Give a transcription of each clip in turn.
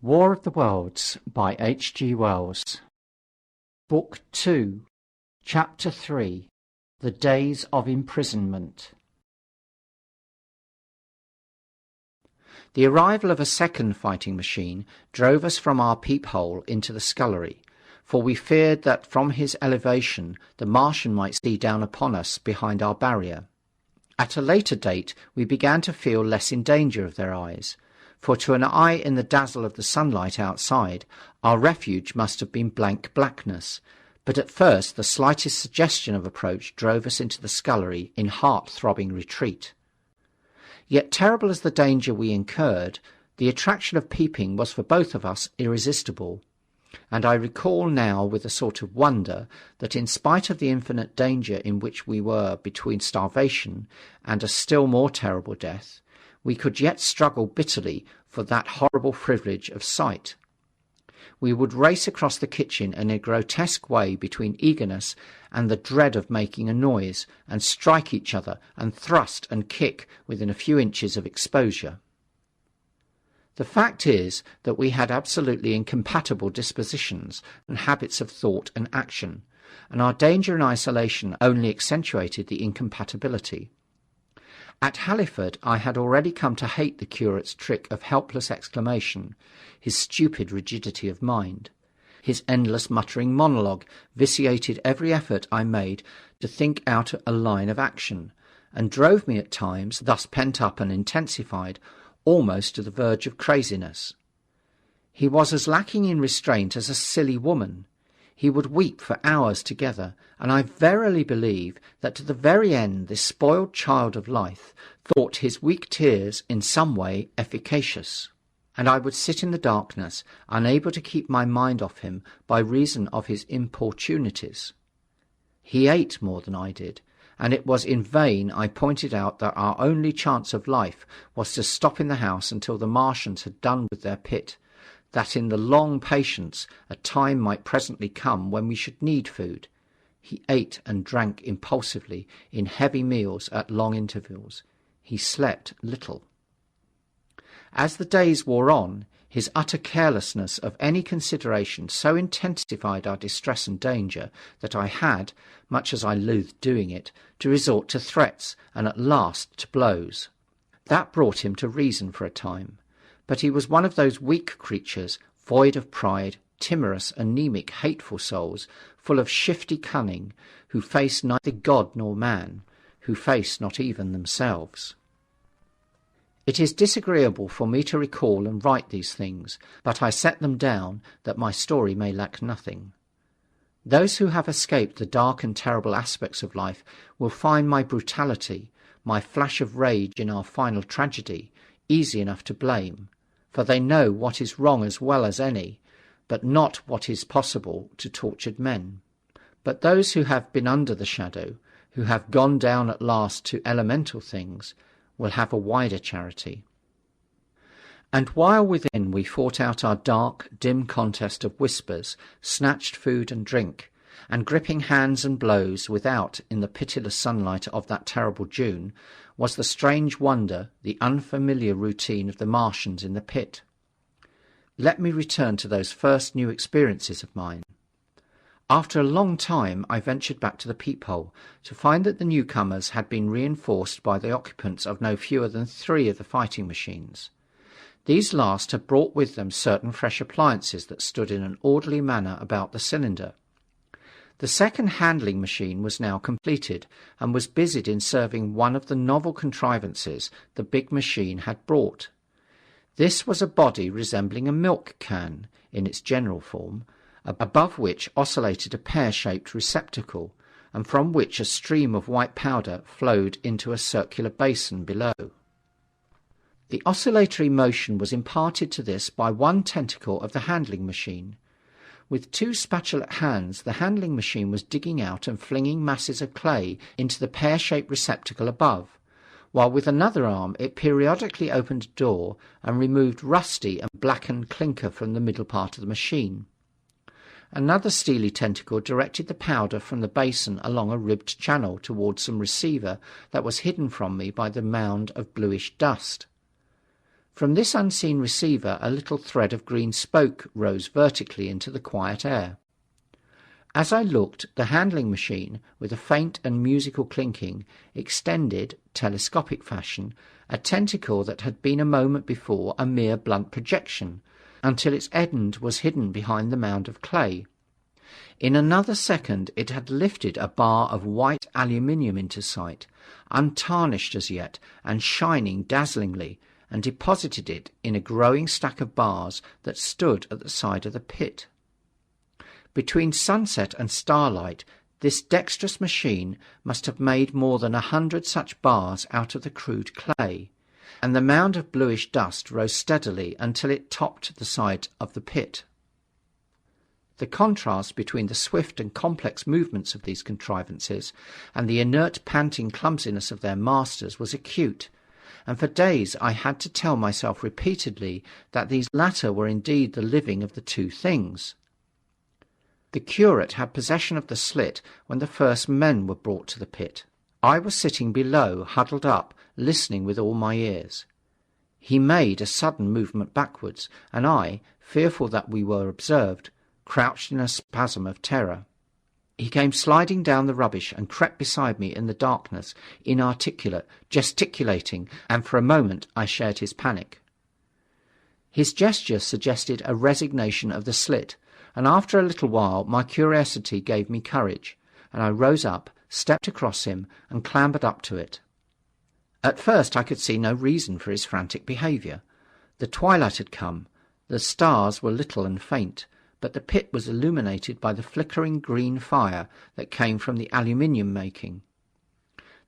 War of the Worlds by H. G. Wells. Book 2, Chapter 3, The Days of Imprisonment. The arrival of a second fighting machine drove us from our peephole into the scullery, for we feared that from his elevation the Martian might see down upon us behind our barrier. At a later date we began to feel less in danger of their eyes, for to an eye in the dazzle of the sunlight outside, our refuge must have been blank blackness, but at first the slightest suggestion of approach drove us into the scullery in heart-throbbing retreat. Yet terrible as the danger we incurred, the attraction of peeping was for both of us irresistible, and I recall now with a sort of wonder that in spite of the infinite danger in which we were between starvation and a still more terrible death, we could yet struggle bitterly for that horrible privilege of sight. We would race across the kitchen in a grotesque way between eagerness and the dread of making a noise, and strike each other and thrust and kick within a few inches of exposure. The fact is that we had absolutely incompatible dispositions and habits of thought and action, and our danger and isolation only accentuated the incompatibility. At Halliford I had already come to hate the curate's trick of helpless exclamation, his stupid rigidity of mind. His endless muttering monologue vitiated every effort I made to think out a line of action, and drove me at times, thus pent up and intensified, almost to the verge of craziness. He was as lacking in restraint as a silly woman. He would weep for hours together, and I verily believe that to the very end this spoiled child of life thought his weak tears in some way efficacious. And I would sit in the darkness, unable to keep my mind off him by reason of his importunities. He ate more than I did, and it was in vain I pointed out that our only chance of life was to stop in the house until the Martians had done with their pit, that in the long patience a time might presently come when we should need food. He ate and drank impulsively in heavy meals at long intervals. He slept little. As the days wore on, his utter carelessness of any consideration so intensified our distress and danger that I had, much as I loathed doing it, to resort to threats and at last to blows. That brought him to reason for a time. But he was one of those weak creatures, void of pride, timorous, anemic, hateful souls, full of shifty cunning, who face neither God nor man, who face not even themselves. It is disagreeable for me to recall and write these things, but I set them down that my story may lack nothing. Those who have escaped the dark and terrible aspects of life will find my brutality, my flash of rage in our final tragedy, easy enough to blame, for they know what is wrong as well as any, but not what is possible to tortured men. But those who have been under the shadow, who have gone down at last to elemental things, will have a wider charity. And while within we fought out our dark, dim contest of whispers, snatched food and drink, and gripping hands and blows without in the pitiless sunlight of that terrible June, was the strange wonder, the unfamiliar routine of the Martians in the pit. Let me return to those first new experiences of mine. After a long time I ventured back to the peephole to find that the newcomers had been reinforced by the occupants of no fewer than 3 of the fighting machines. These last had brought with them certain fresh appliances that stood in an orderly manner about the cylinder. The second handling machine was now completed, and was busied in serving one of the novel contrivances the big machine had brought. This was a body resembling a milk can in its general form, above which oscillated a pear-shaped receptacle, and from which a stream of white powder flowed into a circular basin below. The oscillatory motion was imparted to this by one tentacle of the handling machine. With 2 spatulate hands the handling machine was digging out and flinging masses of clay into the pear-shaped receptacle above, while with another arm it periodically opened a door and removed rusty and blackened clinker from the middle part of the machine. Another steely tentacle directed the powder from the basin along a ribbed channel towards some receiver that was hidden from me by the mound of bluish dust. From this unseen receiver a little thread of green smoke rose vertically into the quiet air. As I looked, the handling machine, with a faint and musical clinking, extended, telescopic fashion, a tentacle that had been a moment before a mere blunt projection, until its end was hidden behind the mound of clay. In another second it had lifted a bar of white aluminium into sight, untarnished as yet and shining dazzlingly, and deposited it in a growing stack of bars that stood at the side of the pit. Between sunset and starlight, this dexterous machine must have made more than 100 such bars out of the crude clay, and the mound of bluish dust rose steadily until it topped the side of the pit. The contrast between the swift and complex movements of these contrivances and the inert, panting clumsiness of their masters was acute, and for days I had to tell myself repeatedly that these latter were indeed the living of the two things. The curate had possession of the slit when the first men were brought to the pit. I was sitting below, huddled up, listening with all my ears. He made a sudden movement backwards, and I, fearful that we were observed, crouched in a spasm of terror. He came sliding down the rubbish and crept beside me in the darkness, inarticulate, gesticulating, and for a moment I shared his panic. His gesture suggested a resignation of the slit, and after a little while my curiosity gave me courage, and I rose up, stepped across him, and clambered up to it. At first I could see no reason for his frantic behaviour. The twilight had come, the stars were little and faint, but the pit was illuminated by the flickering green fire that came from the aluminium making.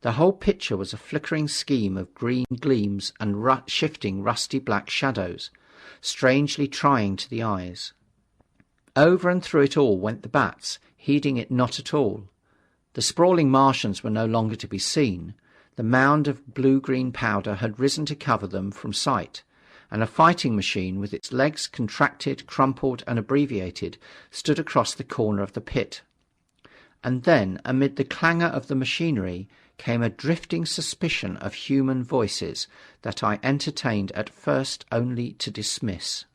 The whole picture was a flickering scheme of green gleams and shifting rusty black shadows, strangely trying to the eyes. Over and through it all went the bats, heeding it not at all. The sprawling Martians were no longer to be seen. The mound of blue-green powder had risen to cover them from sight, and a fighting machine with its legs contracted, crumpled, and abbreviated stood across the corner of the pit. And then, amid the clangor of the machinery, came a drifting suspicion of human voices that I entertained at first only to dismiss.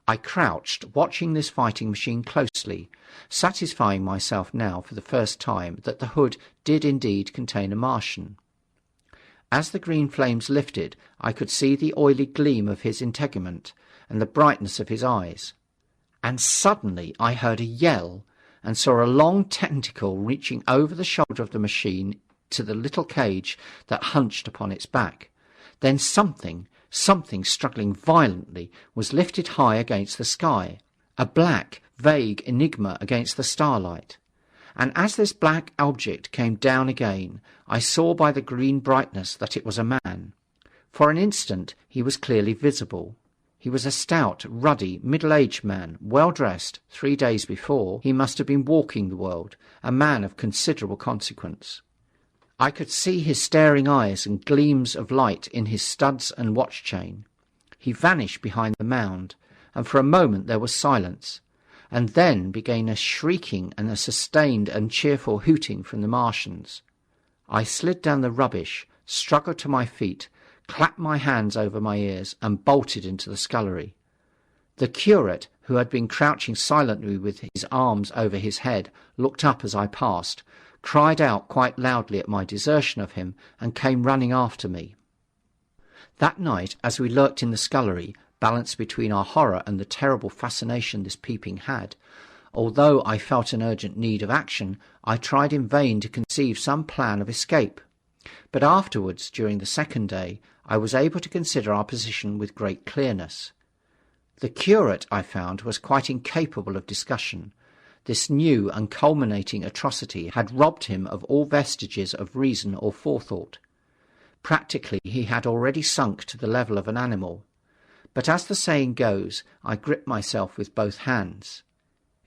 I crouched, watching this fighting machine closely, satisfying myself now for the first time that the hood did indeed contain a Martian. As the green flames lifted, I could see the oily gleam of his integument and the brightness of his eyes. And suddenly I heard a yell, and saw a long tentacle reaching over the shoulder of the machine to the little cage that hunched upon its back. Then something struggling violently was lifted high against the sky, a black, vague enigma against the starlight. And as this black object came down again, I saw by the green brightness that it was a man. For an instant he was clearly visible. He was a stout, ruddy, middle-aged man, well-dressed. 3 days before, he must have been walking the world, a man of considerable consequence. I could see his staring eyes and gleams of light in his studs and watch chain. He vanished behind the mound, and for a moment there was silence, and then began a shrieking and a sustained and cheerful hooting from the Martians. I slid down the rubbish, struggled to my feet, clapped my hands over my ears, and bolted into the scullery. The curate, who had been crouching silently with his arms over his head, looked up as I passed, cried out quite loudly at my desertion of him, and came running after me. That night, as we lurked in the scullery, balanced between our horror and the terrible fascination this peeping had, although I felt an urgent need of action, I tried in vain to conceive some plan of escape. But afterwards, during the second day, I was able to consider our position with great clearness. The curate, I found, was quite incapable of discussion. This new and culminating atrocity had robbed him of all vestiges of reason or forethought. Practically he had already sunk to the level of an animal. But as the saying goes, I gripped myself with both hands.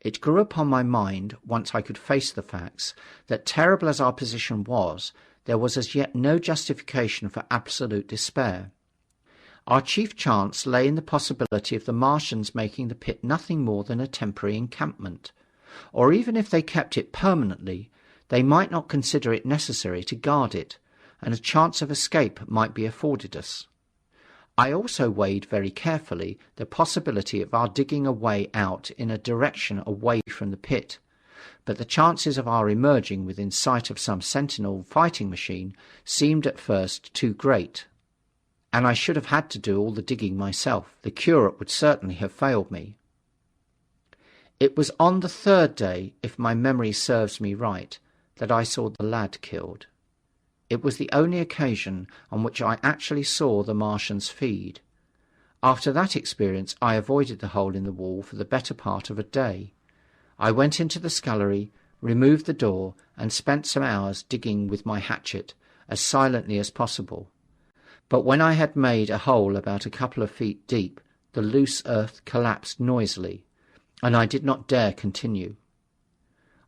It grew upon my mind, once I could face the facts, that terrible as our position was, there was as yet no justification for absolute despair. Our chief chance lay in the possibility of the Martians making the pit nothing more than a temporary encampment. Or even if they kept it permanently, they might not consider it necessary to guard it, and a chance of escape might be afforded us. I also weighed very carefully the possibility of our digging a way out in a direction away from the pit, but the chances of our emerging within sight of some sentinel fighting machine seemed at first too great, and I should have had to do all the digging myself. The curate would certainly have failed me. It was on the third day, if my memory serves me right, that I saw the lad killed. It was the only occasion on which I actually saw the Martians feed. After that experience I avoided the hole in the wall for the better part of a day. I went into the scullery, removed the door, and spent some hours digging with my hatchet, as silently as possible. But when I had made a hole about a couple of feet deep, the loose earth collapsed noisily, and I did not dare continue.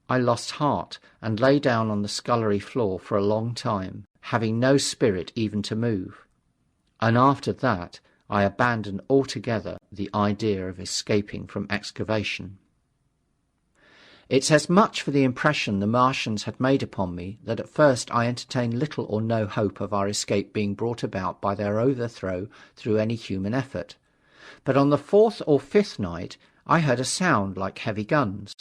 I lost heart and lay down on the scullery floor for a long time, having no spirit even to move. And after that I abandoned altogether the idea of escaping from excavation. It's as much for the impression the Martians had made upon me that at first I entertained little or no hope of our escape being brought about by their overthrow through any human effort. But on the fourth or fifth night I heard a sound like heavy guns.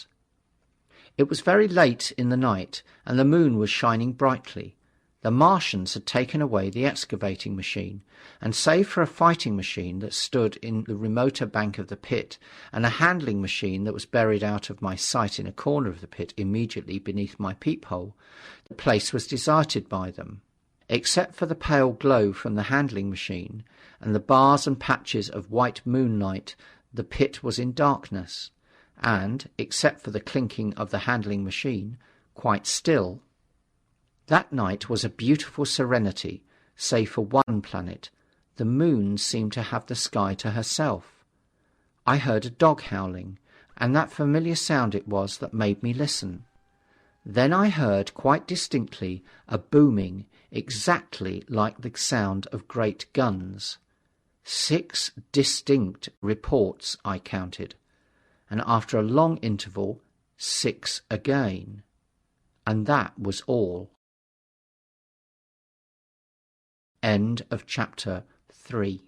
It was very late in the night, and the moon was shining brightly. The Martians had taken away the excavating machine, and save for a fighting machine that stood in the remoter bank of the pit, and a handling machine that was buried out of my sight in a corner of the pit immediately beneath my peephole, the place was deserted by them. Except for the pale glow from the handling machine, and the bars and patches of white moonlight, the pit was in darkness, and, except for the clinking of the handling machine, quite still. That night was a beautiful serenity, save for one planet. The moon seemed to have the sky to herself. I heard a dog howling, and that familiar sound it was that made me listen. Then I heard quite distinctly a booming, exactly like the sound of great guns. 6 distinct reports I counted, and after a long interval 6 again. And that was all. End of chapter 3.